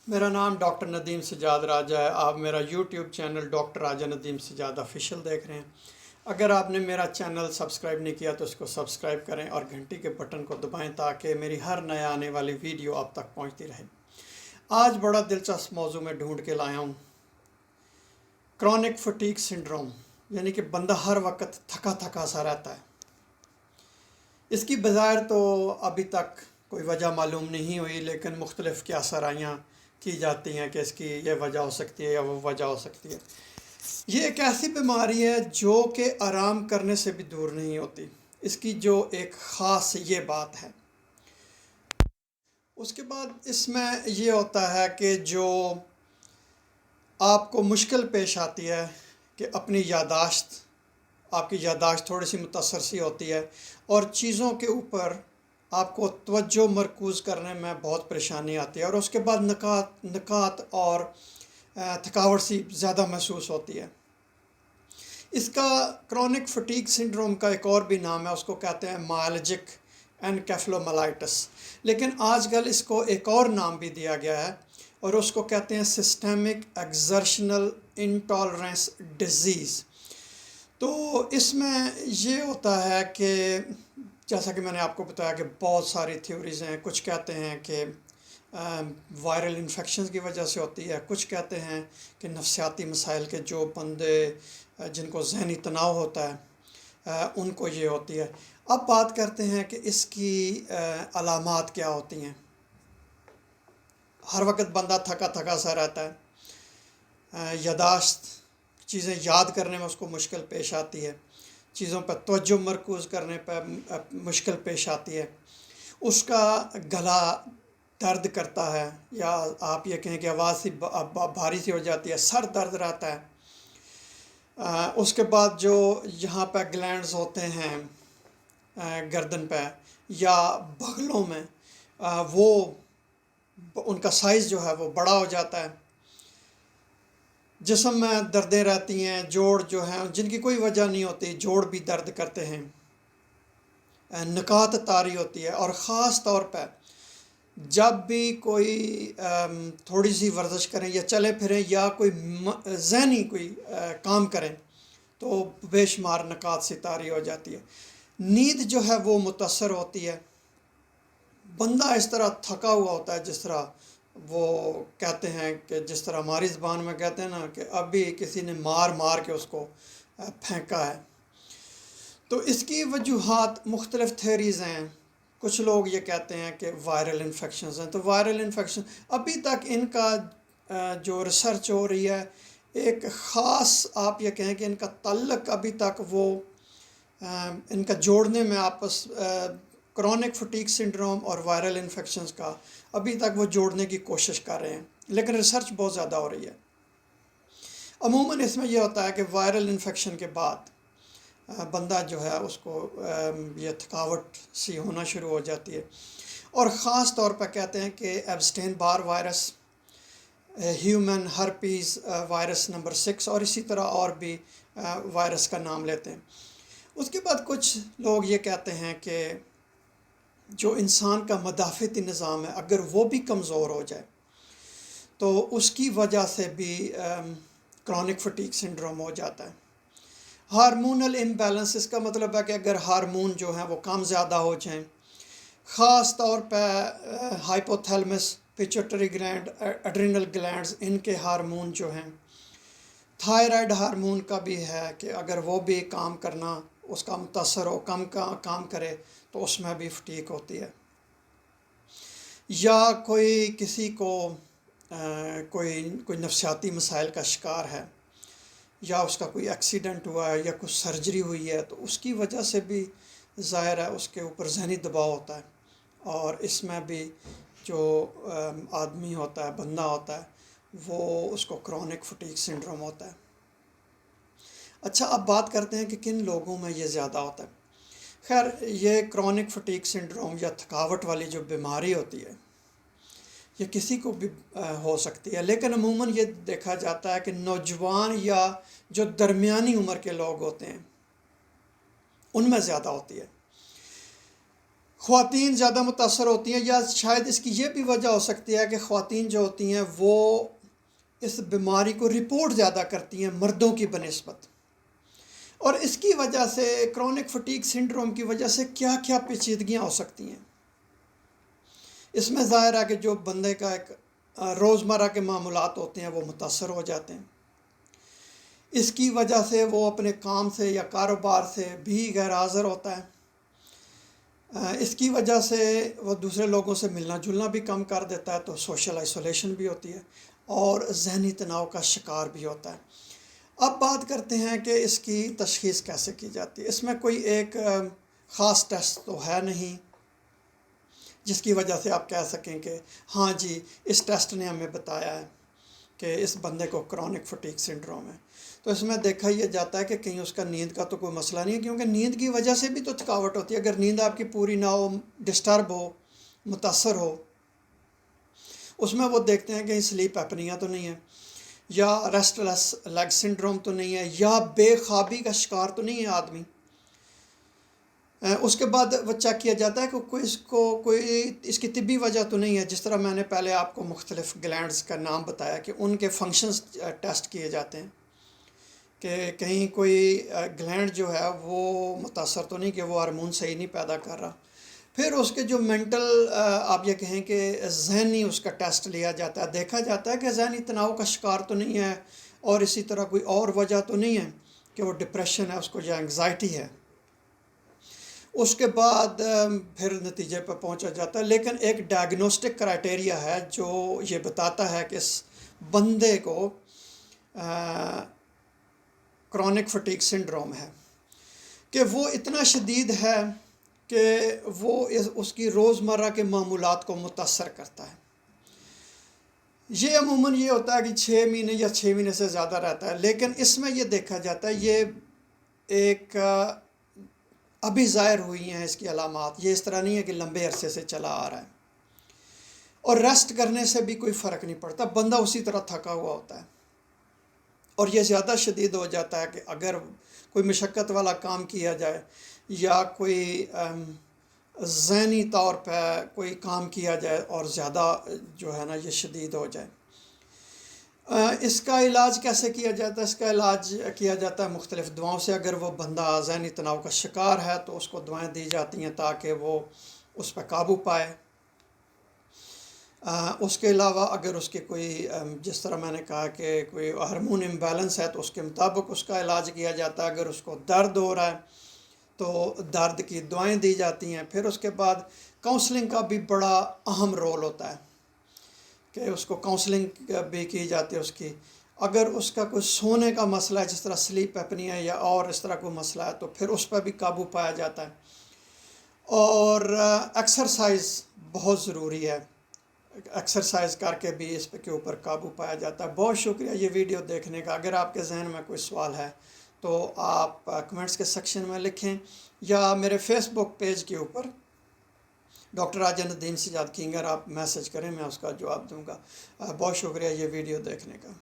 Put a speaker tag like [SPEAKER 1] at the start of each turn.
[SPEAKER 1] मेरा नाम डॉक्टर नदीम सजाद राजा है। आप मेरा यूट्यूब चैनल डॉक्टर राजा नदीम सजाद ऑफिशियल देख रहे हैं। अगर आपने मेरा चैनल सब्सक्राइब नहीं किया तो इसको सब्सक्राइब करें और घंटी के बटन को दबाएं ताकि मेरी हर नया आने वाली वीडियो आप तक पहुंचती रहे। आज बड़ा दिलचस्प मौजू में ढूंढ के लाया हूँ। क्रॉनिक फटीग सिंड्रोम, यानी कि बंदा हर वक्त थका थका सा रहता है। इसकी बज़ाहिर तो अभी तक कोई वजह मालूम नहीं हुई, लेकिन मुख्तलिफ़ क्या सराइयाँ की जाती हैं कि इसकी ये वजह हो सकती है या वो वजह हो सकती है। ये एक ऐसी बीमारी है जो कि आराम करने से भी दूर नहीं होती। इसकी जो एक ख़ास ये बात है। उसके बाद इसमें ये होता है कि जो आपको मुश्किल पेश आती है कि आपकी यादाश्त थोड़ी सी मुतासर सी होती है और चीज़ों के ऊपर आपको तवज्जो मरकूज़ करने में बहुत परेशानी आती है, और उसके बाद नकात और थकावट सी ज़्यादा महसूस होती है। इसका क्रॉनिक फटीग सिंड्रोम का एक और भी नाम है, उसको कहते हैं मायलजिक एनकेफेलोमाइलिटिस, लेकिन आजकल इसको एक और नाम भी दिया गया है और उसको कहते हैं सिस्टेमिक एक्सर्शनल इंटॉलरेंस डिजीज़। तो इसमें ये होता है कि जैसा कि मैंने आपको बताया कि बहुत सारी थ्योरीज़ हैं। कुछ कहते हैं कि वायरल इन्फेक्शन की वजह से होती है, कुछ कहते हैं कि नफसियाती मसाइल के जो बंदे जिनको जहनी तनाव होता है उनको ये होती है। अब बात करते हैं कि इसकी अलामात क्या होती हैं। हर वक्त बंदा थका थका सा रहता है, यादाश्त चीज़ें याद करने में उसको मुश्किल पेश आती है, चीज़ों पर तवज्जो मरकूज़ करने पर मुश्किल पेश आती है, उसका गला दर्द करता है, या आप ये कहें कि आवाज़ सी भारी सी हो जाती है, सर दर्द रहता है। उसके बाद जो यहाँ पर ग्लैंड्स होते हैं गर्दन पे या बगलों में, वो उनका साइज़ जो है वो बड़ा हो जाता है। जिस्म में दर्दें रहती हैं, जोड़ जो हैं जिनकी कोई वजह नहीं होती, जोड़ भी दर्द करते हैं, नकात तारी होती है, और ख़ास तौर पर जब भी कोई थोड़ी सी वर्जिश करें या चले फिरें या कोई ज़हनी कोई काम करें तो बेशुमार नकात सी तारी हो जाती है। नींद जो है वो मुतासर होती है। बंदा इस तरह थका हुआ होता है जिस तरह वो कहते हैं कि जिस तरह हमारी ज़बान में कहते हैं ना कि अभी किसी ने मार मार के उसको फेंका है। तो इसकी वजूहात मुख्तलिफ़ थेरीज़ हैं। कुछ लोग ये कहते हैं कि वायरल इन्फेक्शंस हैं, तो वायरल इन्फेक्शन अभी तक इनका जो रिसर्च हो रही है, एक ख़ास आप ये कहें कि इनका ताल्लुक़ अभी तक वो इनका जोड़ने में आपस क्रॉनिक फटीग सिंड्रोम और वायरल इन्फेक्शंस का अभी तक वो जोड़ने की कोशिश कर रहे हैं, लेकिन रिसर्च बहुत ज़्यादा हो रही है। अमूमन इसमें यह होता है कि वायरल इन्फेक्शन के बाद बंदा जो है उसको ये थकावट सी होना शुरू हो जाती है, और ख़ास तौर पर कहते हैं कि abstain Barr virus, human herpes virus number 6, और इसी तरह और भी वायरस का नाम लेते हैं। उसके बाद कुछ लोग ये कहते हैं कि जो इंसान का मदाफ़ती निज़ाम है अगर वो भी कमज़ोर हो जाए तो उसकी वजह से भी क्रॉनिक फटीग सिंड्रोम हो जाता है। हार्मोनल इम्बैलेंस, इसका मतलब है कि अगर हार्मोन जो हैं वो कम ज़्यादा हो जाएं, ख़ास तौर पर hypothalamus, pituitary gland, adrenal glands, इनके हार्मोन जो हैं, थायराइड हार्मोन का भी है कि अगर वो भी काम करना उसका मुतासर हो, कम का काम करे, तो उसमें भी फटीग होती है। या कोई किसी को कोई नफसियाती मसाइल का शिकार है, या उसका कोई एक्सीडेंट हुआ है या कुछ सर्जरी हुई है, तो उसकी वजह से भी ज़ाहिर है उसके ऊपर जहनी दबाव होता है, और इसमें भी जो आदमी होता है, बंदा होता है, वो उसको क्रॉनिक फटीग सिंड्रोम होता है। अच्छा, अब बात करते हैं कि किन लोगों में ये ज़्यादा होता है। खैर, ये क्रॉनिक फटीग सिंड्रोम या थकावट वाली जो बीमारी होती है ये किसी को भी हो सकती है, लेकिन अमूमन ये देखा जाता है कि नौजवान या जो दरमियानी उम्र के लोग होते हैं उनमें ज़्यादा होती है। خواتین زیادہ متاثر ہوتی ہیں، یا شاید اس کی یہ بھی وجہ ہو سکتی ہے کہ خواتین جو ہوتی ہیں وہ اس بیماری کو رپورٹ زیادہ کرتی ہیں مردوں کی بنسبت، اور اس کی وجہ سے کرونک فٹیگ سنڈروم کی وجہ سے کیا کیا پیچیدگیاں ہو سکتی ہیں۔ اس میں ظاہر ہے کہ جو بندے کا ایک روزمرہ کے معاملات ہوتے ہیں وہ متاثر ہو جاتے ہیں، اس کی وجہ سے وہ اپنے کام سے یا کاروبار سے بھی غیر حاضر ہوتا ہے، اس کی وجہ سے وہ دوسرے لوگوں سے ملنا جلنا بھی کم کر دیتا ہے، تو سوشل آئسولیشن بھی ہوتی ہے اور ذہنی تناؤ کا شکار بھی ہوتا ہے۔ اب بات کرتے ہیں کہ اس کی تشخیص کیسے کی جاتی ہے۔ اس میں کوئی ایک خاص ٹیسٹ تو ہے نہیں جس کی وجہ سے آپ کہہ سکیں کہ ہاں جی اس ٹیسٹ نے ہمیں بتایا ہے کہ اس بندے کو کرونک فٹیگ سنڈروم ہے۔ تو اس میں دیکھا یہ جاتا ہے کہ کہیں اس کا نیند کا تو کوئی مسئلہ نہیں ہے، کیونکہ نیند کی وجہ سے بھی تو تھکاوٹ ہوتی ہے۔ اگر نیند آپ کی پوری نہ ہو، ڈسٹرب ہو، متاثر ہو، اس میں وہ دیکھتے ہیں کہ سلیپ ایپنیا تو نہیں ہے، یا ریسٹ لیس لیگ سنڈروم تو نہیں ہے، یا بے خوابی کا شکار تو نہیں ہے آدمی۔ اس کے بعد وہ چیک کیا جاتا ہے کہ کوئی اس کی طبی وجہ تو نہیں ہے، جس طرح میں نے پہلے آپ کو مختلف گلینڈز کا نام بتایا کہ ان کے فنکشنز ٹیسٹ کیے جاتے ہیں کہ کہیں کوئی گلینڈ جو ہے وہ متاثر تو نہیں کہ وہ ہارمون صحیح نہیں پیدا کر رہا۔ پھر اس کے جو مینٹل آپ یہ کہیں کہ ذہنی اس کا ٹیسٹ لیا جاتا ہے، دیکھا جاتا ہے کہ ذہنی تناؤ کا شکار تو نہیں ہے، اور اسی طرح کوئی اور وجہ تو نہیں ہے کہ وہ ڈپریشن ہے اس کو یا انگزائٹی ہے۔ اس کے بعد پھر نتیجے پہ پہنچا جاتا ہے، لیکن ایک ڈائگنوسٹک کرائٹیریا ہے جو یہ بتاتا ہے کہ اس بندے کو کرونک فٹیگ سنڈروم ہے، کہ وہ اتنا شدید ہے کہ وہ اس کی روزمرہ کے معمولات کو متاثر کرتا ہے۔ یہ عموماً یہ ہوتا ہے کہ 6 مہینے یا 6 مہینے سے زیادہ رہتا ہے، لیکن اس میں یہ دیکھا جاتا ہے یہ ایک ابھی ظاہر ہوئی ہیں اس کی علامات، یہ اس طرح نہیں ہے کہ لمبے عرصے سے چلا آ رہا ہے، اور ریسٹ کرنے سے بھی کوئی فرق نہیں پڑتا، بندہ اسی طرح تھکا ہوا ہوتا ہے، اور یہ زیادہ شدید ہو جاتا ہے کہ اگر کوئی مشقت والا کام کیا جائے یا کوئی ذہنی طور پہ کوئی کام کیا جائے اور زیادہ جو ہے نا یہ شدید ہو جائے۔ اس کا علاج کیسے کیا جاتا ہے؟ اس کا علاج کیا جاتا ہے مختلف دواؤں سے۔ اگر وہ بندہ ذہنی تناؤ کا شکار ہے تو اس کو دوائیں دی جاتی ہیں تاکہ وہ اس پہ قابو پائے۔ اس کے علاوہ اگر اس کے کوئی جس طرح میں نے کہا کہ کوئی ہارمون امبیلنس ہے تو اس کے مطابق اس کا علاج کیا جاتا ہے۔ اگر اس کو درد ہو رہا ہے تو درد کی دوائیں دی جاتی ہیں۔ پھر اس کے بعد کاؤنسلنگ کا بھی بڑا اہم رول ہوتا ہے کہ اس کو کاؤنسلنگ بھی کی جاتی ہے اس کی۔ اگر اس کا کوئی سونے کا مسئلہ ہے، جس طرح سلیپ ایپنیا ہے یا اور اس طرح کوئی مسئلہ ہے، تو پھر اس پہ بھی قابو پایا جاتا ہے۔ اور ایکسرسائز بہت ضروری ہے، ایکسرسائز کر کے بھی اس کے اوپر قابو پایا جاتا ہے۔ بہت شکریہ یہ ویڈیو دیکھنے کا۔ اگر آپ کے ذہن میں کوئی سوال ہے تو آپ کمنٹس کے سیکشن میں لکھیں، یا میرے فیس بک پیج کے اوپر ڈاکٹر راجن الدین سجاد کینگر آپ میسج کریں، میں اس کا جواب دوں گا۔ بہت شکریہ یہ ویڈیو دیکھنے کا۔